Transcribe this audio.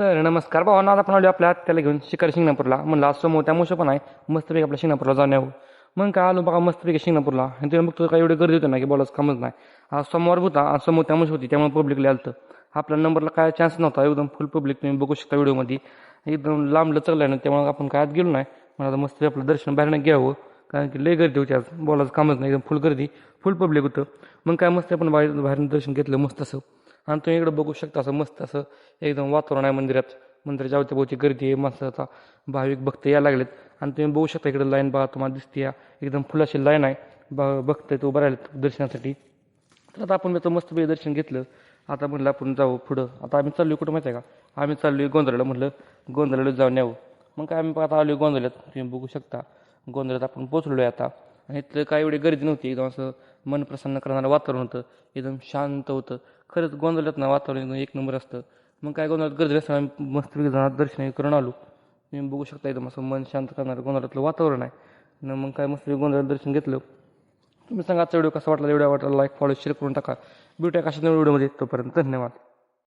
तर नमस्कार भावांनो, आज आपण आलो आपल्या त्याला घेऊन शिकारी शिंगणापूरला. म्हणलं आज समोर त्या मोठं पण आहे, मस्तपैकी आपल्या शिंगणापूरला जाऊन यावं. मग काय आलो बघा मस्तपैकी शिंगणापूरला, आणि तुम्ही बघतो काय एवढी गर्दी होती ना की बोलायचं कामच नाही. आज सोमवार होता, आज समोर त्या होती, त्यामुळे पब्लिकला आलं. आपल्या नंबरला काय चान्स नव्हता, एकदम फुल पब्लिक तुम्ही बघू शकता व्हिडिओमध्ये. एकदम लांब लचकलं आहे ना, त्यामुळे आपण काय आत गेलो नाही. मला आता मस्त आपलं दर्शन बाहेरनं घ्यावं, कारण की लय गर्दी होती आज, बोलायचं कामच नाही, एकदम फुल गर्दी, फुल पब्लिक होतं. मग काय मस्त आपण बाहेरून दर्शन घेतलं मस्त असं. आणि तुम्ही इकडं बघू शकता असं मस्त असं एकदम वातावरण आहे मंदिरात. मंदिराच्या अवतीभोवती गर्दी आहे, माणसाचा भाविक भक्त यायला लागलेत. आणि तुम्ही बघू शकता इकडे लाईन बघा तुम्हाला दिसते, एकदम फुलाशी लाईन आहे. भक्त तो उभं राहिलेत दर्शनासाठी. तर आता आपण त्याचं मस्त दर्शन घेतलं. आता म्हणलं आपण जाऊ पुढं. आता आम्ही चाललो कुठं माहिती आहे का, आम्ही चाललो गोंधळाला. म्हटलं गोंधळाला जाऊन यावं. मग काय आम्ही आता आलो गोंधळात, तुम्ही बघू शकता गोंधळात आपण पोचलो आहे आता. आणि इथलं काय एवढी गर्दी नव्हती, एकदम असं मन प्रसन्न करणारं वातावरण होतं, एकदम शांत होतं. खरंच गोंधळात ना वातावरण एकदम एक नंबर असतं. मग काय गोंधळात गर्दी असताना आम्ही मस्तपैकी जाणार दर्शन करून आलो. तुम्ही बघू शकता एकदम असं मन शांत करणारं गोंधळातलं वातावरण आहे. आणि मग काय मस्त गोंधळात दर्शन घेतलं. तुम्ही सांगा आजचा व्हिडिओ कसा वाटला, व्हिडिओ वाटला लाईक फॉलो शेअर करून टाका. भेटूया कशा व्हिडिओमध्ये, तोपर्यंत धन्यवाद.